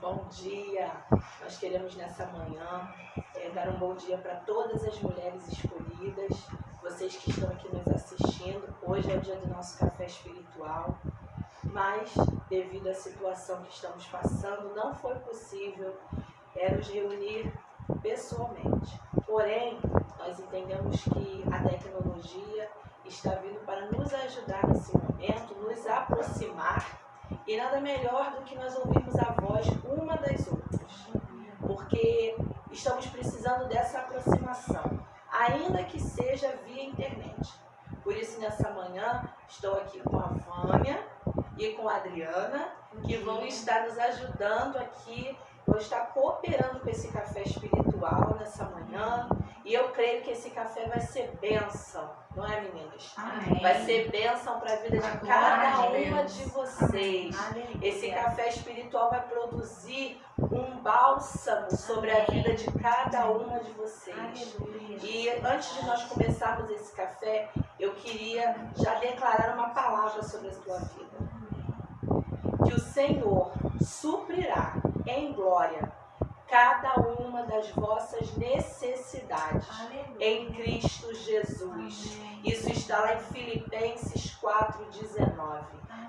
Bom dia! Nós queremos nessa manhã dar um bom dia para todas as mulheres escolhidas, vocês que estão aqui nos assistindo. Hoje é o dia do nosso café espiritual, mas devido à situação que estamos passando, não foi possível nos reunir pessoalmente. Porém, nós entendemos que a tecnologia está vindo para nos ajudar nesse momento, nos aproximar. E nada melhor do que nós ouvirmos a voz uma das outras, porque estamos precisando dessa aproximação, ainda que seja via internet. Por isso, nessa manhã, estou aqui com a Vânia e com a Adriana, que vão estar nos ajudando aqui, vão estar cooperando com esse café espiritual nessa manhã. E eu creio que esse café vai ser bênção, não é, meninas? Amém. Vai ser bênção para a vida de cada uma de vocês. Amém. Esse café espiritual vai produzir um bálsamo sobre a vida de cada uma de vocês. E antes de nós começarmos esse café, eu queria já declarar uma palavra sobre a sua vida. Que o Senhor suprirá em glória cada uma das vossas necessidades em Cristo Jesus. Isso está lá em Filipenses 4:19.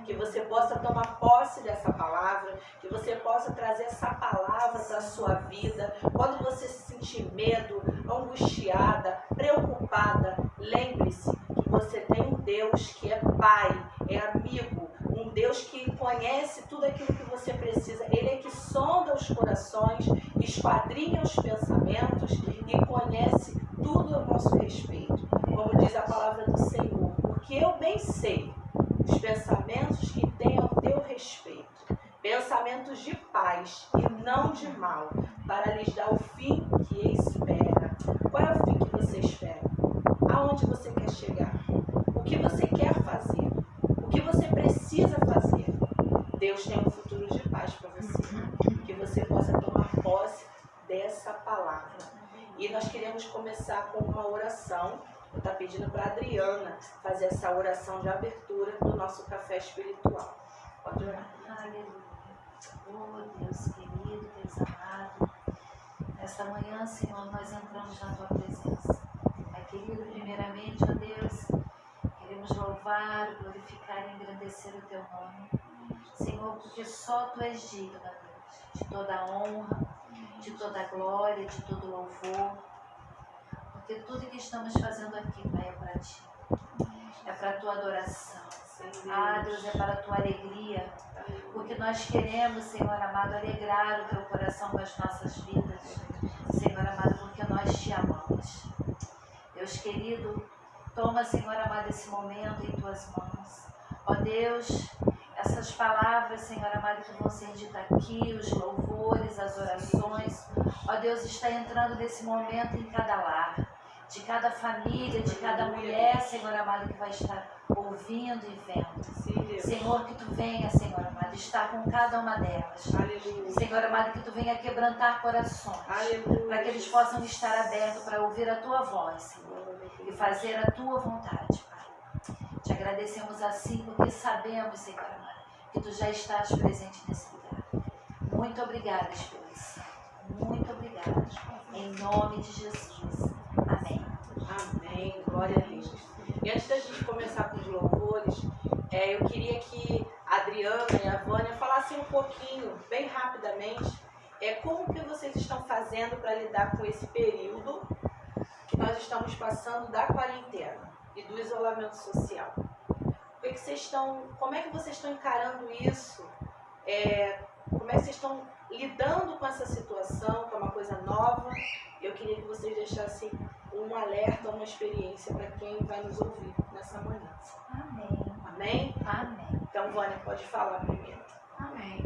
Que você possa tomar posse dessa palavra, que você possa trazer essa palavra para a sua vida. Quando você se sentir medo, angustiada, preocupada, lembre-se que você tem um Deus que é Pai, é amigo, um Deus que conhece tudo aquilo que você precisa. Ele é que sonda os corações, esquadrinha os pensamentos e conhece tudo a nosso respeito. Como diz a palavra do Senhor, porque eu bem sei os pensamentos que têm ao teu respeito, pensamentos de paz e não de mal, para lhes dar o fim que espera. Qual é o fim que você espera? Aonde você quer chegar? O que você quer fazer? O que você precisa fazer? Deus tem um futuro de paz para você. Que você possa tomar posse dessa palavra. E nós queremos começar com uma oração. Eu estou pedindo para a Adriana fazer essa oração de abertura do nosso café espiritual. Pode orar. Aleluia. Oh Deus querido, Deus amado. Nesta manhã, Senhor, nós entramos na Tua presença. Pai querido, primeiramente, ó Deus, queremos louvar, glorificar e engrandecer o Teu nome. Senhor, porque só Tu és digno, ó Deus, de toda a honra, de toda a glória, de todo louvor. Porque tudo que estamos fazendo aqui, Pai, é para Ti. É para a Tua adoração. Ah, Deus, é para a Tua alegria. Porque nós queremos, Senhor amado, alegrar o Teu coração com as nossas vidas. Senhor amado, porque nós Te amamos. Deus querido, toma, Senhor amado, esse momento em Tuas mãos. Ó Deus, essas palavras, Senhor amado, que vão ser ditas aqui, os louvores, as orações, ó Deus, está entrando nesse momento em cada lar, de cada família, de cada mulher, Senhor amado, que vai estar ouvindo e vendo. Senhor, que Tu venha, Senhor amado, estar com cada uma delas. Aleluia. Senhor amado, que Tu venha quebrantar corações, para que eles possam estar abertos para ouvir a Tua voz, Senhor, e fazer a Tua vontade, Pai. Te agradecemos assim, porque sabemos, Senhor amado, que Tu já estás presente nesse lugar. Muito obrigada, Espírito Santo. Muito obrigada. Em nome de Jesus. Amém. Amém. Glória a Deus. E antes da gente começar com os louvores, eu queria que a Adriana e a Vânia falassem um pouquinho, bem rapidamente, como que vocês estão fazendo para lidar com esse período que nós estamos passando da quarentena e do isolamento social. Como é que vocês estão encarando isso? Como é que vocês estão lidando com essa situação, que é uma coisa nova? Eu queria que vocês deixassem um alerta, uma experiência para quem vai nos ouvir nessa manhã. Amém. Amém? Amém. Então, Vânia, pode falar primeiro. Amém.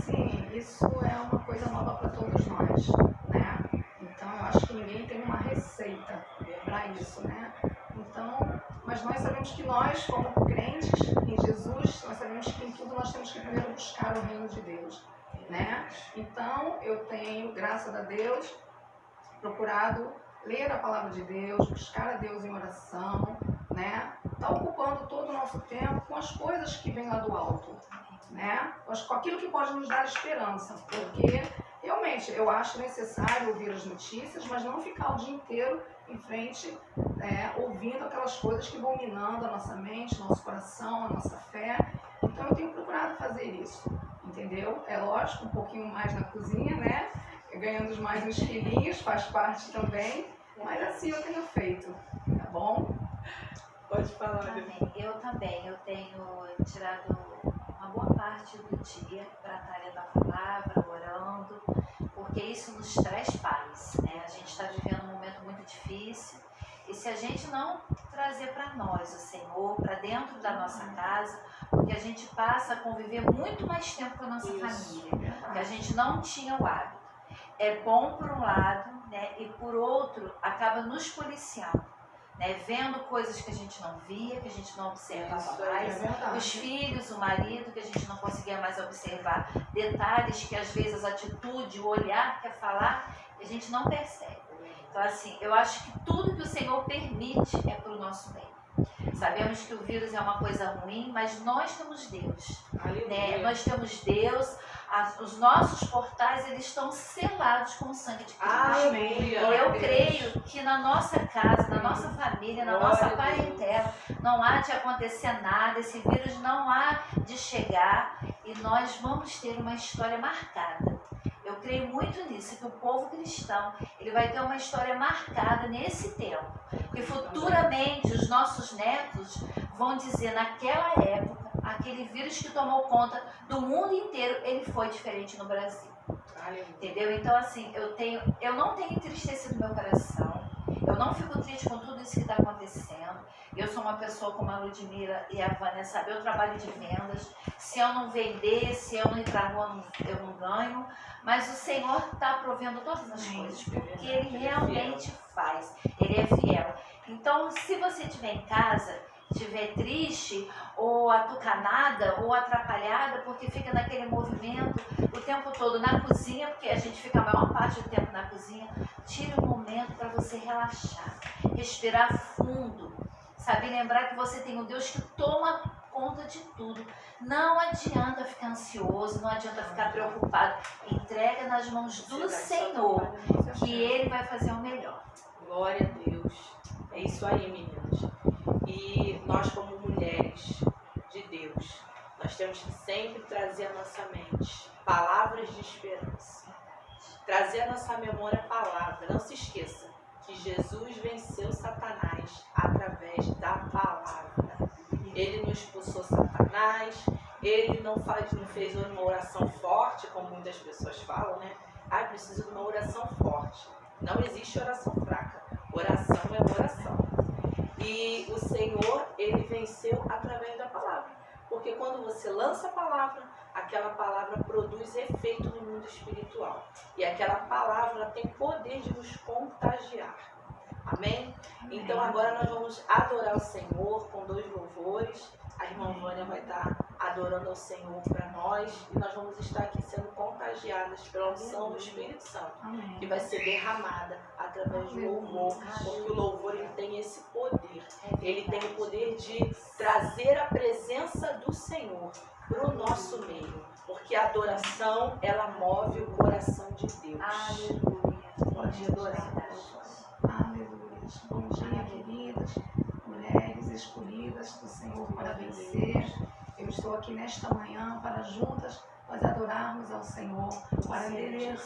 Sim, isso é uma coisa nova para todos nós, né? Então, eu acho que ninguém tem uma receita para isso, né? Então, mas nós sabemos que nós, como crentes em Jesus, nós sabemos que em tudo nós temos que primeiro buscar o reino de Deus, né? Então, eu tenho, graças a Deus, procurado ler a palavra de Deus, buscar a Deus em oração, né? Está ocupando todo o nosso tempo com as coisas que vêm lá do alto, né? Com aquilo que pode nos dar esperança, porque realmente eu acho necessário ouvir as notícias, mas não ficar o dia inteiro em frente, ouvindo aquelas coisas que vão minando a nossa mente, nosso coração, a nossa fé. Então eu tenho procurado fazer isso, entendeu? É lógico, um pouquinho mais na cozinha, né? Ganhando mais uns quilinhos, faz parte também, mas assim eu tenho feito, tá bom? Pode falar, Amém. Eu também, eu tenho tirado uma boa parte do dia para estar lendo a palavra, orando, porque isso nos traz paz, né? A gente está vivendo um momento muito difícil e se a gente não trazer para nós o Senhor, para dentro da nossa casa, porque a gente passa a conviver muito mais tempo com a nossa família, que a gente não tinha o hábito. É bom por um lado, né? E por outro, acaba nos policiando, né? Vendo coisas que a gente não via, que a gente não observava mais, os filhos, o marido, que a gente não conseguia mais observar, detalhes que às vezes a atitude, o olhar quer falar, a gente não percebe. Então assim, eu acho que tudo que o Senhor permite é para o nosso bem. Sabemos que o vírus é uma coisa ruim, mas nós temos Deus, né? Nós temos Deus, os nossos portais eles estão selados com o sangue de Cristo. Amém. E eu creio que na nossa casa, na nossa família, na nossa parentela, não há de acontecer nada, esse vírus não há de chegar e nós vamos ter uma história marcada. Eu creio muito nisso, que o povo cristão ele vai ter uma história marcada nesse tempo. Porque futuramente os nossos netos vão dizer, naquela época, aquele vírus que tomou conta do mundo inteiro, ele foi diferente no Brasil. Entendeu? Então assim, eu não tenho entristecido meu coração, eu não fico triste com tudo isso que está acontecendo. Eu sou uma pessoa como a Ludmila e a Vânia, sabe? Eu trabalho de vendas, se eu não vender, se eu não ir para a rua, eu não ganho, mas o Senhor está provendo todas as coisas, porque Ele realmente faz, Ele é fiel. Então, se você estiver em casa, estiver triste, ou atucanada, ou atrapalhada, porque fica naquele movimento o tempo todo na cozinha, porque a gente fica a maior parte do tempo na cozinha, tire um momento para você relaxar, respirar fundo, sabe? Lembrar que você tem um Deus que toma conta de tudo. Não adianta ficar ansioso, não adianta ficar preocupado. Entrega nas mãos do Senhor, que Ele vai fazer o melhor. Glória a Deus. É isso aí, meninas. E nós, como mulheres de Deus, nós temos que sempre trazer à nossa mente palavras de esperança. Trazer à nossa memória a palavra. Não se esqueça que Jesus venceu Satanás através da palavra. Ele não expulsou Satanás, ele não fez uma oração forte, como muitas pessoas falam, né? Ah, preciso de uma oração forte. Não existe oração fraca. Oração é oração. E o Senhor, Ele venceu através da palavra. Porque quando você lança a palavra, aquela palavra produz efeito no mundo espiritual. E aquela palavra tem poder de nos contagiar. Amém? Então agora nós vamos adorar o Senhor com 2 louvores. A irmã Vânia vai estar adorando ao Senhor para nós. E nós vamos estar aqui sendo contagiadas pela unção do Espírito Santo. Amém. Que vai ser derramada através do louvor. Porque o louvor ele tem esse poder. Ele tem o poder de trazer a presença do Senhor para o nosso meio. Porque a adoração, ela move o coração de Deus. Aleluia. Pode adorar. Aleluia. Bom dia, queridas, mulheres escolhidas do Senhor para vencer. Eu estou aqui nesta manhã para juntas nós adorarmos ao Senhor, para render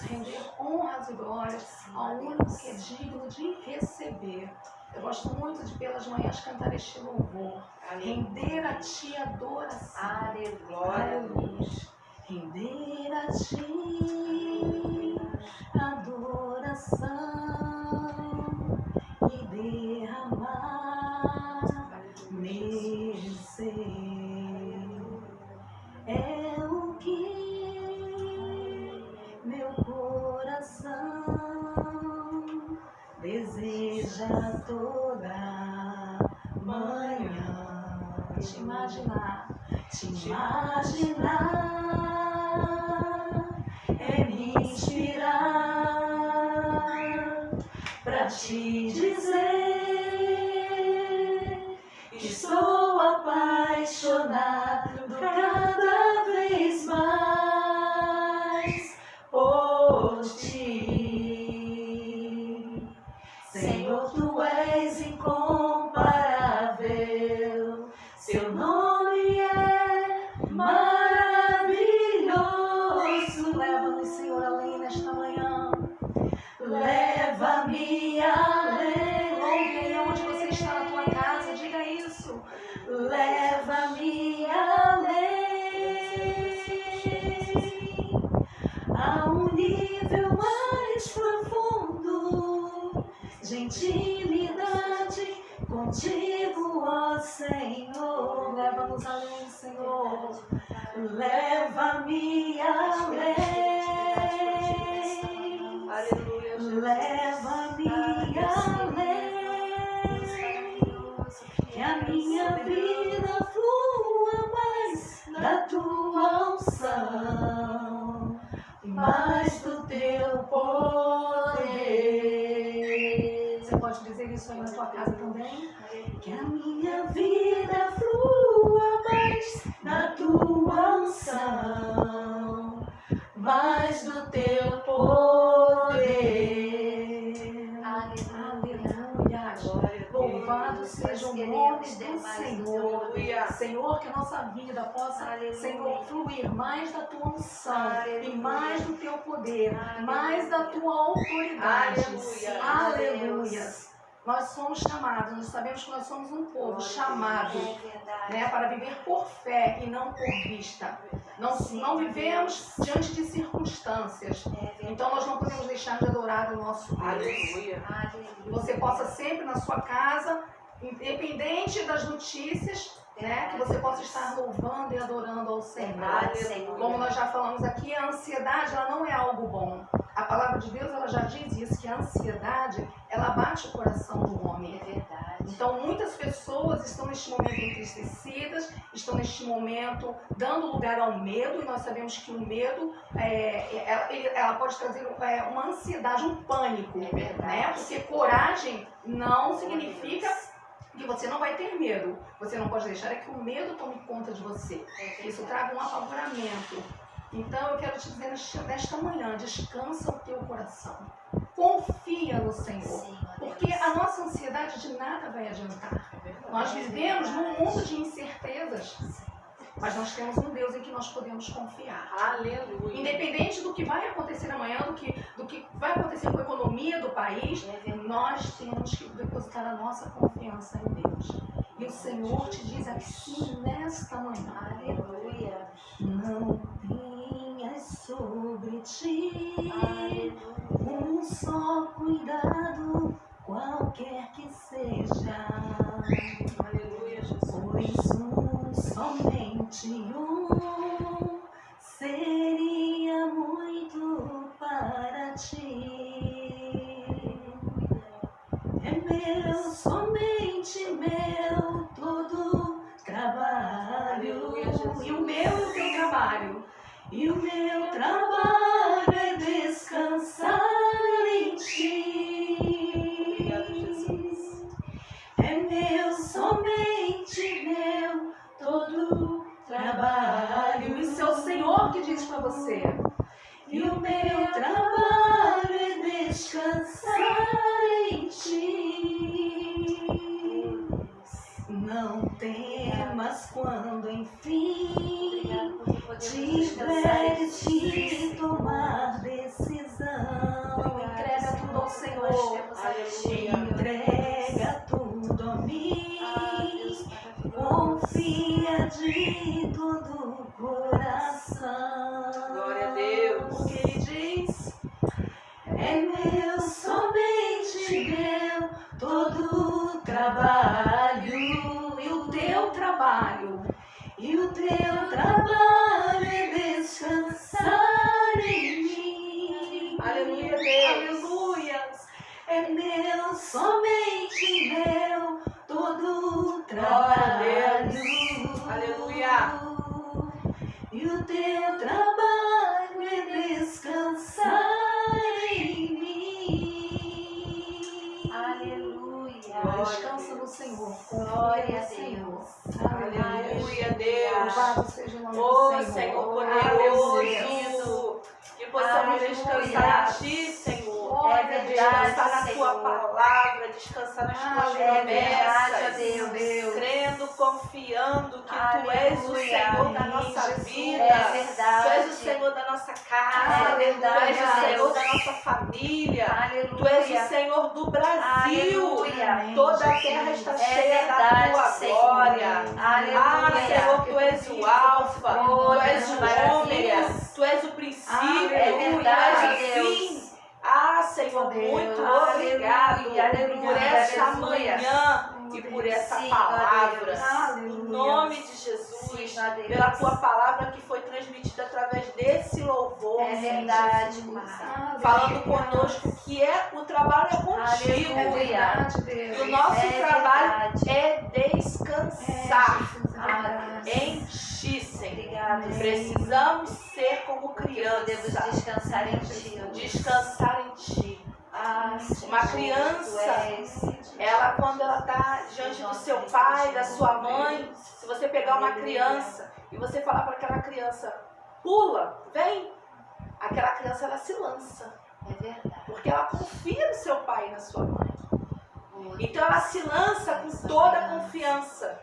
honras e glórias ao único que é digno de receber. Eu gosto muito de pelas manhãs cantar este louvor. Render a Ti adoração. Aleluia. Render a Ti adoração e derramar nesse ser. É o que meu coração deseja toda manhã. Te imaginar é me inspirar pra te dizer que sou apaixonado cada vez poderoso. Leva-nos, Senhor, além nesta manhã. Leva-me além. Louve aí onde você está na tua casa, diga isso. Leva-me além, a um nível mais profundo de intimidade contigo, ó Senhor. Leva-nos além, Senhor. Leva-me além. Aleluia, Jesus. Leva-me além, que a minha vida flua mais da tua unção, mais do teu poder. Você pode dizer isso aí na tua casa também? Que a minha vida flua mais da tua unção, mais do teu poder. Aleluia. Louvado seja o nome do Senhor. Senhor, que a nossa vida possa, Senhor, fluir mais da tua unção e mais do teu poder, mais da tua autoridade. Aleluia. Nós somos chamados, nós sabemos que nós somos um povo chamado, né, para viver por fé e não por vista. Não vivemos diante de circunstâncias. Então nós não podemos deixar de adorar o nosso Deus. Aleluia. Que você possa sempre na sua casa, independente das notícias, né, que você possa estar louvando e adorando ao Senhor. Aleluia. Como nós já falamos aqui, a ansiedade ela não é algo bom. A palavra de Deus ela já diz isso, que a ansiedade ela bate o coração do homem. É verdade. Então muitas pessoas estão neste momento entristecidas, estão neste momento dando lugar ao medo, e nós sabemos que o medo ela pode trazer uma ansiedade, um pânico, né? Porque coragem não significa que você não vai ter medo. Você não pode deixar que o medo tome conta de você. Isso traga um apavoramento. Então eu quero te dizer nesta manhã, descansa o teu coração. Confia no Senhor. Porque a nossa ansiedade de nada vai adiantar. Nós vivemos num mundo de incertezas. Mas nós temos um Deus em que nós podemos confiar. Aleluia. Independente do que vai acontecer amanhã, do que vai acontecer com a economia do país, nós temos que depositar a nossa confiança em Deus. E o Senhor te diz assim nesta manhã. Aleluia. Não tenhas sobre ti um só cuidado, qualquer que seja. Aleluia, Jesus. Pois somente um seria muito para ti. É meu, somente meu, todo trabalho. E o meu e o teu trabalho. E o meu trabalho é descansar em ti. Obrigado, Jesus. É meu, somente meu, todo trabalho. Isso é o Senhor que diz para você. E o meu trabalho é descansar em ti. Não temas quando enfim tiveres que tomar decisão. Entrega tudo ao Senhor. Entrega tudo a mim. Confia de todo o coração. Glória a Deus. Porque Ele diz: é meu, somente meu, todo trabalho. E o teu trabalho. E o teu trabalho é descansar em mim. Aleluia, Deus. Aleluia. É meu, somente meu, todo trabalho. Aleluia. E o teu trabalho é descansar em mim. Aleluia. Descansa no Senhor. Glória Confia a no Senhor. Aleluia, Deus. Louvado seja o nome Ô do Senhor Aleluia. poderoso, que possamos descansar em Ti, Senhor. Glória a Deus. Descansar na Senhor. tua palavra, descansar nas tuas É verdade, promessas. ó Deus. Crendo, confiando que tu és o Aleluia. Senhor da nossa Jesus. vida. É verdade. Tu és o Senhor da nossa casa. É Tu verdade, és o Senhor Deus. da nossa família. Aleluia. Tu és o Senhor do Brasil. Aleluia. Toda a terra está É cheia da verdade, tua Senhor. glória. Aleluia. Ah, Senhor, tu és o Alfa, Oh, tu és o maravilha. Ômega, tu és o princípio, É tu verdade, és o Deus. fim. Ah, Senhor, Deus. muito Aleluia, obrigado aleluia, por essa aleluia. manhã e por essa Sim, ó palavra. Deus. Em nome de Jesus, Sim, ó Deus. pela tua palavra que foi transmitida através desse louvor, É Senhor verdade, Jesus. Pai. Falando conosco que o trabalho é contigo. É Aleluia. verdade, Deus. E o nosso É trabalho verdade. é descansar verdade. em ti, Senhor. Obrigada, Precisamos ser como Podemos criança. descansar em Ti, ó Deus. Descansar em ti. Ah, Senhor, Uma criança, Tu és. Ela, quando ela está diante do seu pai, da sua mãe, se você pegar uma criança e você falar para aquela criança, pula, vem, aquela criança ela se lança, É verdade. porque ela confia no seu pai e na sua mãe. Oh, Então ela se lança com toda a confiança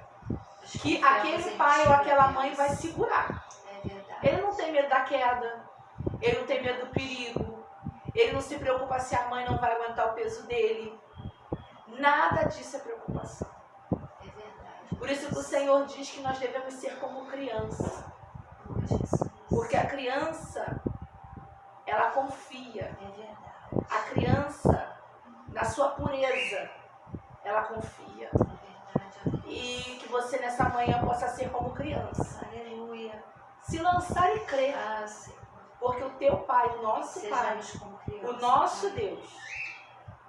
que aquele pai ou aquela mãe vai segurar. É verdade. Ele não tem medo da queda, ele não tem medo do perigo, ele não se preocupa se a mãe não vai aguentar o peso dele. Nada disso é preocupação. É verdade. Por isso que o Senhor diz que nós devemos ser como criança. Oh, Jesus. Porque a criança, ela confia. É verdade. A criança, na sua pureza, ela confia. É verdade, ó Deus. E que você nessa manhã possa ser como criança. Aleluia. Se lançar e crer. Ah, Senhor. Porque o teu Pai, o nosso Pai, Sejamos como crianças. o nosso Deus,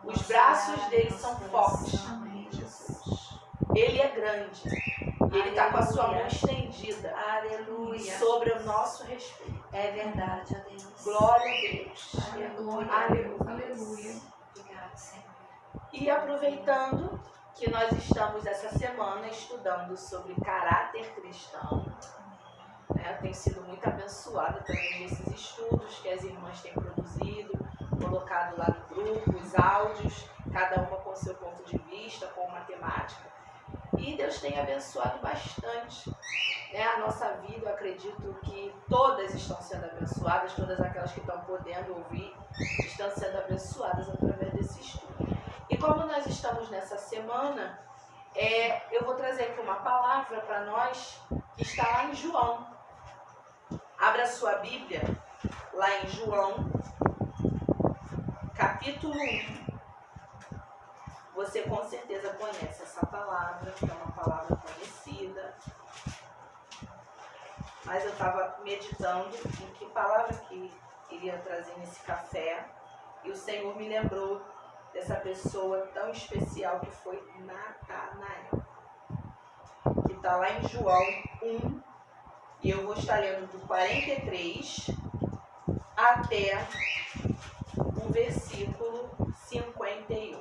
os Nosso braços olhar, dele nosso são coração. fortes. Amém, Jesus. Ele é grande. E ele está com a sua mão Aleluia. estendida Aleluia. sobre o nosso respeito. É verdade, ó Deus. Glória a Deus. Aleluia. Aleluia. Obrigado, Senhor. E aproveitando que nós estamos essa semana estudando sobre caráter cristão, né? Eu tenho sido muito abençoada também nesses estudos que as irmãs têm produzido, colocado lá no grupo, os áudios, cada uma com seu ponto de vista, com uma temática. E Deus tem abençoado bastante, né, a nossa vida. Eu acredito que todas estão sendo abençoadas, todas aquelas que estão podendo ouvir estão sendo abençoadas através desse estudo. E como nós estamos nessa semana, eu vou trazer aqui uma palavra para nós que está lá em João. Abra sua Bíblia lá em João, capítulo 1. Você com certeza conhece essa palavra, que é uma palavra conhecida. Mas eu estava meditando em que palavra que iria trazer nesse café. E o Senhor me lembrou dessa pessoa tão especial que foi Natanael. Que está lá em João 1. E eu vou estar lendo do 43 até o versículo 51.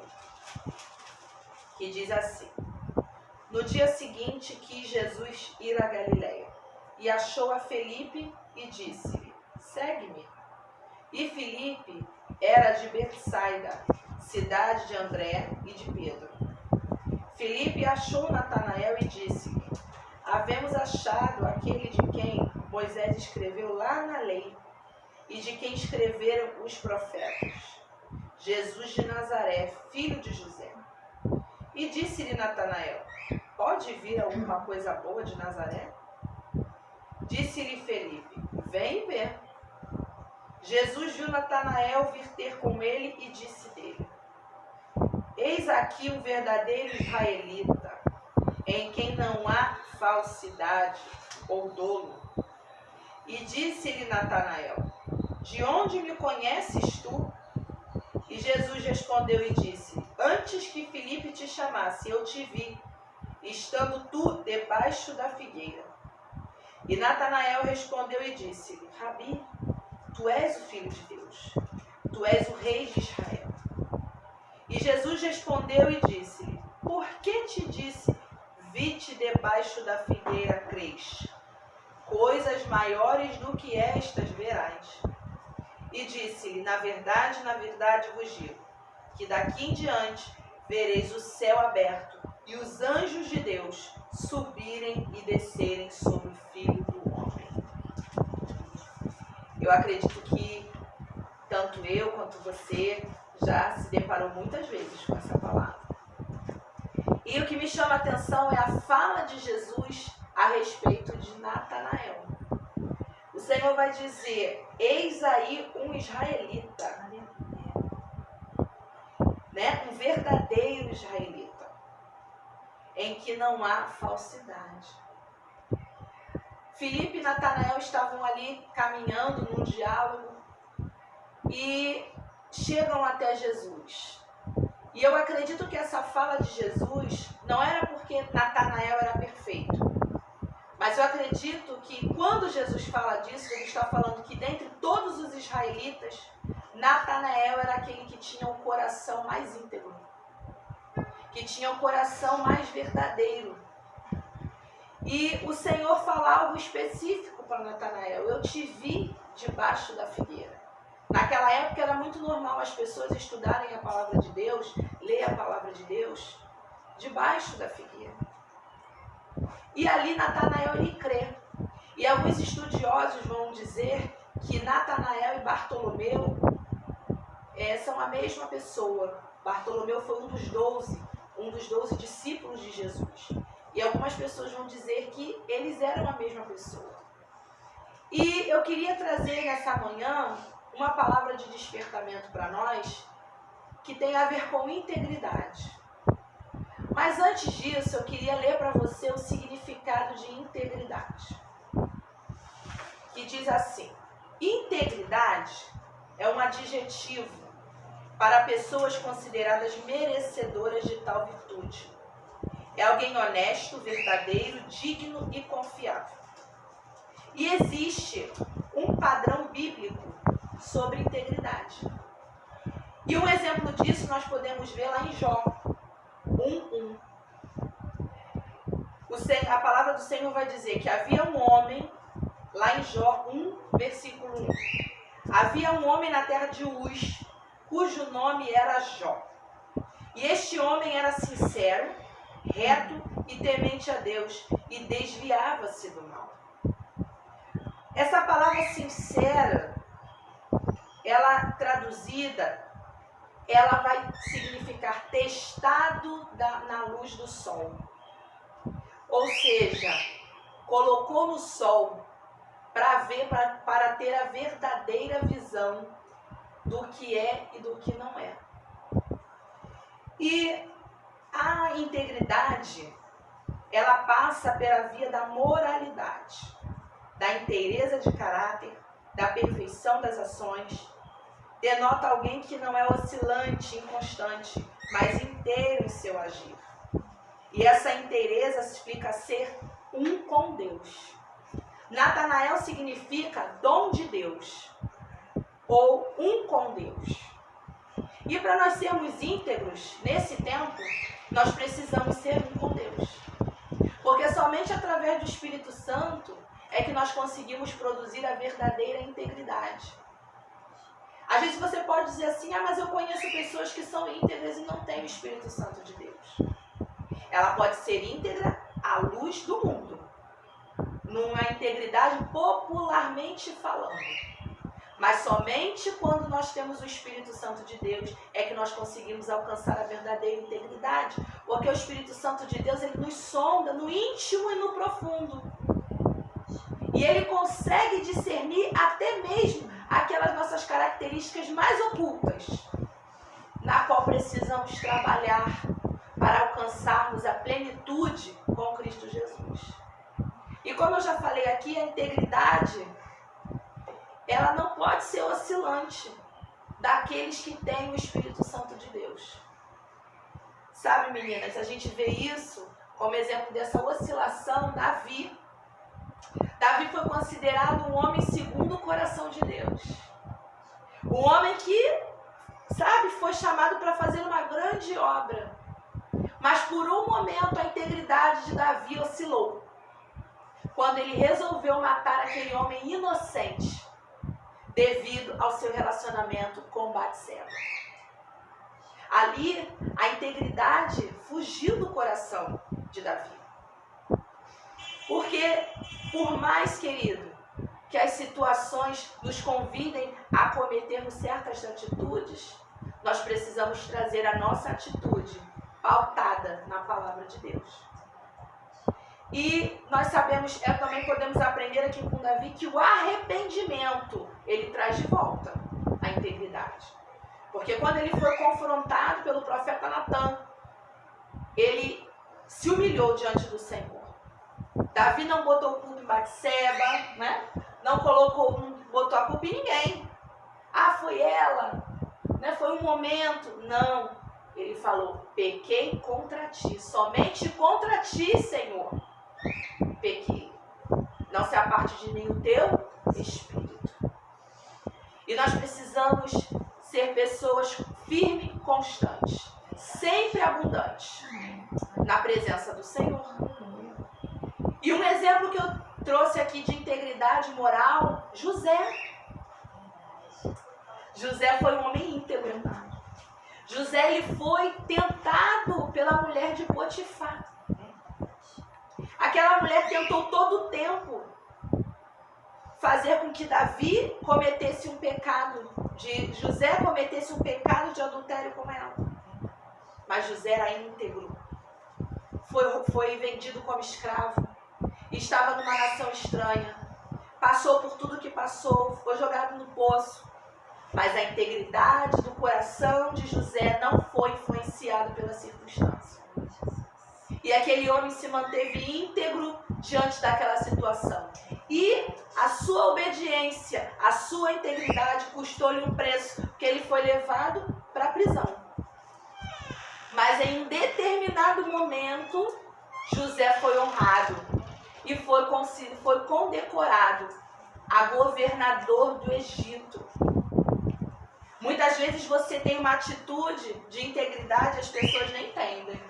Que diz assim: No dia seguinte quis Jesus ir a Galiléia, e achou a Felipe e disse-lhe: Segue-me. E Felipe era de Betsaida, cidade de André e de Pedro. Felipe achou Natanael e disse-lhe: Havemos achado aquele de quem Moisés escreveu lá na lei, e de quem escreveram os profetas, Jesus de Nazaré, filho de José. E disse-lhe Natanael: Pode vir alguma coisa boa de Nazaré? Disse-lhe Felipe: Vem ver. Jesus viu Natanael vir ter com ele e disse dele: Eis aqui um verdadeiro israelita, em quem não há falsidade ou dolo. E disse-lhe Natanael: De onde me conheces tu? E Jesus respondeu e disse: Antes que Felipe te chamasse, eu te vi, estando tu debaixo da figueira. E Natanael respondeu e disse-lhe: Rabi, tu és o Filho de Deus, tu és o Rei de Israel. E Jesus respondeu e disse-lhe: Por que te disse, vi-te debaixo da figueira, crês? Coisas maiores do que estas verás. e disse-lhe: na verdade vos digo, que daqui em diante vereis o céu aberto e os anjos de Deus subirem e descerem sobre o Filho do Homem. Eu acredito que tanto eu quanto você já se deparou muitas vezes com essa palavra. E o que me chama a atenção é a fala de Jesus a respeito de Natanael. O Senhor vai dizer: eis aí um israelita, né? Um verdadeiro israelita, em que não há falsidade. Filipe e Natanael estavam ali caminhando num diálogo e chegam até Jesus. E eu acredito que essa fala de Jesus não era porque Natanael era perfeito. Mas eu acredito que quando Jesus fala disso, ele está falando que dentre todos os israelitas, Natanael era aquele que tinha o coração mais íntegro, que tinha o coração mais verdadeiro. E o Senhor fala algo específico para Natanael: eu te vi debaixo da figueira. Naquela época era muito normal as pessoas estudarem a palavra de Deus, ler a palavra de Deus, debaixo da figueira. E ali Natanael ele crê. E alguns estudiosos vão dizer que Natanael e Bartolomeu são a mesma pessoa. Bartolomeu foi um dos 12 discípulos de Jesus. E algumas pessoas vão dizer que eles eram a mesma pessoa. E eu queria trazer nessa manhã uma palavra de despertamento para nós que tem a ver com integridade. Mas antes disso, eu queria ler para você o significado de integridade. Que diz assim: integridade é um adjetivo para pessoas consideradas merecedoras de tal virtude. É alguém honesto, verdadeiro, digno e confiável. E existe um padrão bíblico sobre integridade. E um exemplo disso nós podemos ver lá em Jó 1:1. A palavra do Senhor vai dizer que havia um homem, lá em Jó 1, versículo 1. Havia um homem na terra de Uz, cujo nome era Jó. E este homem era sincero, reto e temente a Deus, e desviava-se do mal. Essa palavra sincera, ela traduzida, ela vai significar testado na luz do sol. Ou seja, colocou no sol para ver, para ter a verdadeira visão do que é e do que não é. E a integridade, ela passa pela via da moralidade, da inteireza de caráter, da perfeição das ações. Denota alguém que não é oscilante, inconstante, mas inteiro em seu agir. E essa inteireza explica ser um com Deus. Natanael significa dom de Deus, ou um com Deus. E para nós sermos íntegros nesse tempo, nós precisamos ser um com Deus. Porque somente através do Espírito Santo é que nós conseguimos produzir a verdadeira integridade. Às vezes você pode dizer assim: mas eu conheço pessoas que são íntegras e não têm o Espírito Santo de Deus. Ela pode ser íntegra à luz do mundo, numa integridade popularmente falando. Mas somente quando nós temos o Espírito Santo de Deus é que nós conseguimos alcançar a verdadeira integridade. Porque o Espírito Santo de Deus, ele nos sonda no íntimo e no profundo. E ele consegue discernir até mesmo aquelas nossas características mais ocultas, na qual precisamos trabalhar para alcançarmos a plenitude com Cristo Jesus. E como eu já falei aqui, a integridade, ela não pode ser oscilante daqueles que têm o Espírito Santo de Deus. Sabe, meninas, a gente vê isso como exemplo dessa oscilação. Davi foi considerado um homem segundo o coração de Deus. Um homem que, foi chamado para fazer uma grande obra. Mas por um momento a integridade de Davi oscilou. Quando ele resolveu matar aquele homem inocente. devido ao seu relacionamento com Batseba. Ali, a integridade fugiu do coração de Davi. Porque, por mais, querido, que as situações nos convidem a cometermos certas atitudes, nós precisamos trazer a nossa atitude pautada na palavra de Deus. E nós sabemos, também podemos aprender aqui com Davi, que o arrependimento, ele traz de volta a integridade. Porque quando ele foi confrontado pelo profeta Natan, ele se humilhou diante do Senhor. Davi não botou culpa em Batseba, né? Não botou a culpa em ninguém. Ah, foi ela, né? Foi um momento. Não. Ele falou, pequei contra ti, somente contra ti, Senhor, pequei. Não se aparte de mim o teu espírito. E nós precisamos ser pessoas firmes e constantes, sempre abundantes, na presença do Senhor. E um exemplo que eu trouxe aqui de integridade moral, José. José foi um homem íntegro. José, ele foi tentado pela mulher de Potifar. Aquela mulher tentou todo o tempo fazer com que Davi cometesse um pecado, José cometesse um pecado de adultério com ela. Mas José era íntegro. Foi vendido como escravo. Estava numa nação estranha. Passou por tudo que passou. Foi jogado no poço. Mas a integridade do coração de José não foi influenciada pela circunstância. E aquele homem se manteve íntegro diante daquela situação. E a sua obediência, a sua integridade custou-lhe um preço, porque ele foi levado para a prisão. Mas em um determinado momento, José foi honrado e foi condecorado a governador do Egito. Muitas vezes você tem uma atitude de integridade, as pessoas nem entendem.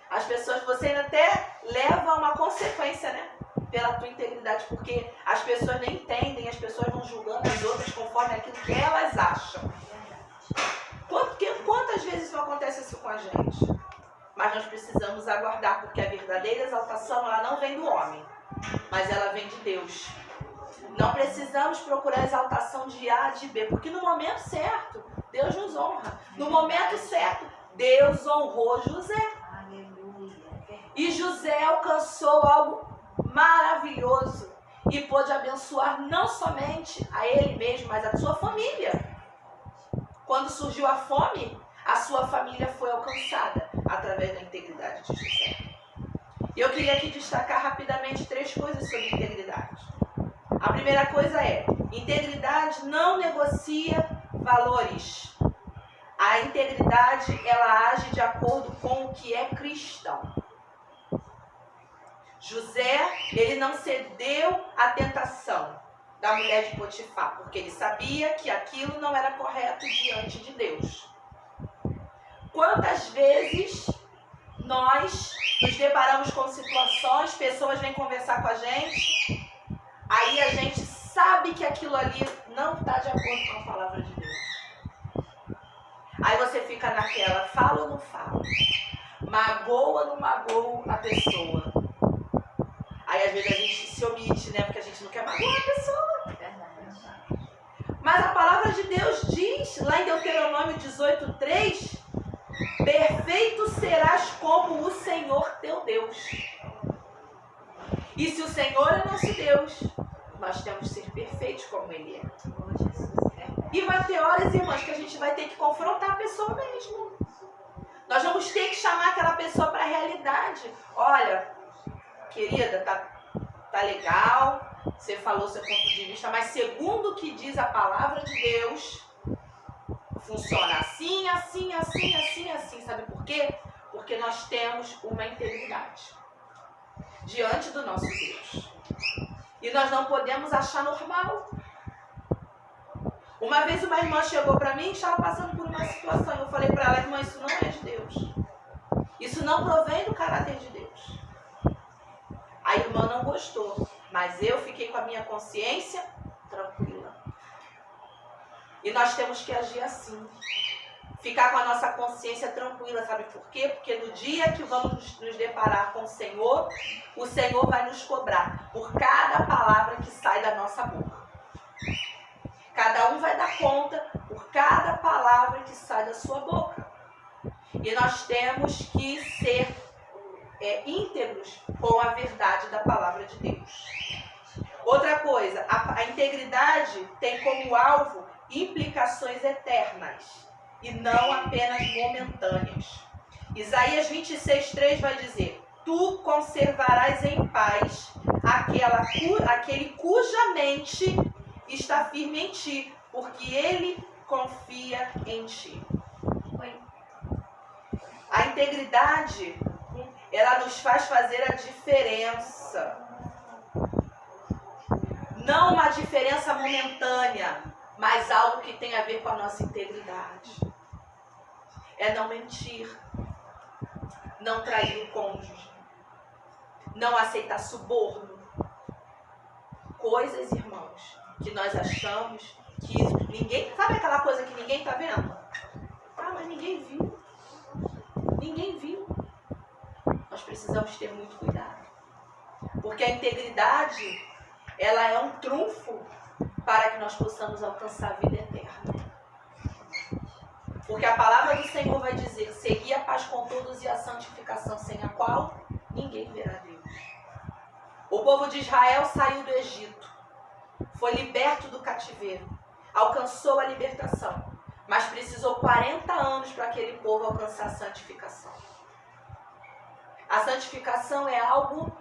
As pessoas, você ainda até leva uma consequência, né? Pela tua integridade, porque as pessoas nem entendem, as pessoas vão julgando as outras conforme aquilo que elas acham. Quantas vezes não acontece isso com a gente? Mas nós precisamos aguardar, porque a verdadeira exaltação, ela não vem do homem, mas ela vem de Deus. Não precisamos procurar exaltação de A, de B, porque no momento certo, Deus nos honra. No momento certo, Deus honrou José. E José alcançou algo maravilhoso e pôde abençoar não somente a ele mesmo, mas a sua família. Quando surgiu a fome, a sua família foi alcançada através da integridade de José. E eu queria aqui destacar rapidamente 3 coisas sobre integridade. A primeira coisa é, integridade não negocia valores. A integridade, ela age de acordo com o que é cristão. José, ele não cedeu à tentação da mulher de Potifar, porque ele sabia que aquilo não era correto diante de Deus. Quantas vezes nós nos deparamos com situações, pessoas vêm conversar com a gente, aí a gente sabe que aquilo ali não está de acordo com a palavra de Deus. Aí você fica naquela, fala ou não fala? Magoa ou não magoa a pessoa? Aí às vezes a gente se omite, né? Porque a gente não quer magoar a pessoa. Mas a palavra de Deus diz, lá em Deuteronômio 18:3, perfeito serás como o Senhor teu Deus. E se o Senhor é nosso Deus, nós temos que ser perfeitos como Ele é. E vai ter horas, irmãs, que a gente vai ter que confrontar a pessoa mesmo. Nós vamos ter que chamar aquela pessoa para a realidade. Olha, querida, tá legal, você falou seu ponto de vista, mas segundo o que diz a palavra de Deus, funciona assim, assim, assim, assim, assim. Sabe por quê? Porque nós temos uma integridade diante do nosso Deus. E nós não podemos achar normal. Uma vez uma irmã chegou para mim e estava passando por uma situação. Eu falei para ela, irmã, isso não é de Deus. Isso não provém do caráter de Deus. A irmã não gostou, mas eu fiquei com a minha consciência tranquila. E nós temos que agir assim. Ficar com a nossa consciência tranquila, sabe por quê? Porque no dia que vamos nos deparar com o Senhor vai nos cobrar por cada palavra que sai da nossa boca. Cada um vai dar conta por cada palavra que sai da sua boca. E nós temos que ser íntegros com a verdade da palavra de Deus. Outra coisa, a integridade tem como alvo implicações eternas e não apenas momentâneas. Isaías 26:3 vai dizer: tu conservarás em paz aquele cuja mente está firme em ti, porque ele confia em ti. A integridade, ela nos faz fazer a diferença. Não uma diferença momentânea, mas algo que tem a ver com a nossa integridade. É não mentir, não trair o cônjuge, não aceitar suborno. Coisas, irmãos, que nós achamos que ninguém... Sabe aquela coisa que ninguém está vendo? Ah, mas ninguém viu. Ninguém viu. Nós precisamos ter muito cuidado. Porque a integridade, ela é um trunfo para que nós possamos alcançar a vida eterna. Porque a palavra do Senhor vai dizer: segui a paz com todos e a santificação, sem a qual ninguém verá Deus. O povo de Israel saiu do Egito, foi liberto do cativeiro, alcançou a libertação, mas precisou 40 anos para aquele povo alcançar a santificação. A santificação é algo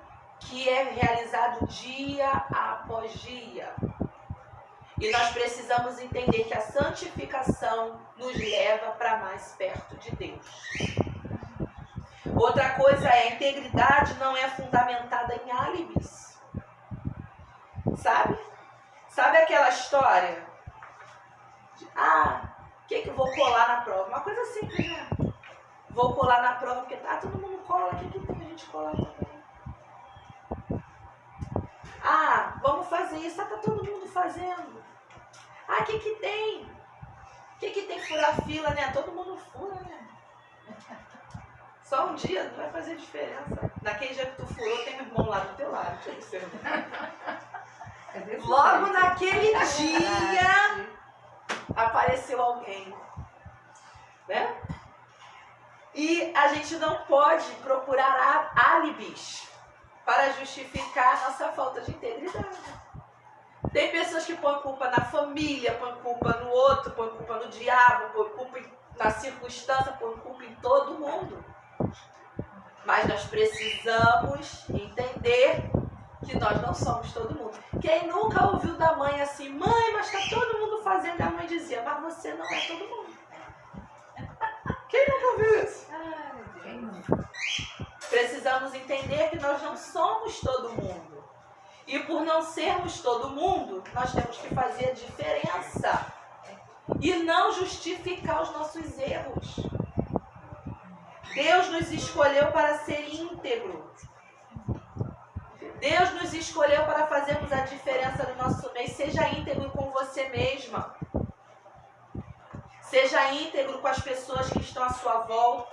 que é realizado dia após dia. E nós precisamos entender que a santificação nos leva para mais perto de Deus. Outra coisa é, a integridade não é fundamentada em álibis. Sabe? Sabe aquela história de, o que eu vou colar na prova? Uma coisa simples, né? Vou colar na prova porque todo mundo cola, o que tem a gente colar também? Vamos fazer isso, tá todo mundo fazendo. O que tem? O que tem furar fila, né? Todo mundo fura, né? Só um dia não vai fazer diferença. Naquele dia que tu furou, tem um irmão lá do teu lado. Logo naquele dia apareceu alguém, né? E a gente não pode procurar álibis para justificar a nossa falta de integridade. Tem pessoas que põem culpa na família, põem culpa no outro, põem culpa no diabo, põem culpa na circunstância, põem culpa em todo mundo. Mas nós precisamos entender que nós não somos todo mundo. Quem nunca ouviu da mãe assim: mãe, mas está todo mundo fazendo? A mãe dizia: mas você não é todo mundo. Quem nunca ouviu isso? Precisamos entender que nós não somos todo mundo. E por não sermos todo mundo, nós temos que fazer a diferença. E não justificar os nossos erros. Deus nos escolheu para ser íntegro. Deus nos escolheu para fazermos a diferença no nosso meio. Seja íntegro com você mesma. Seja íntegro com as pessoas que estão à sua volta.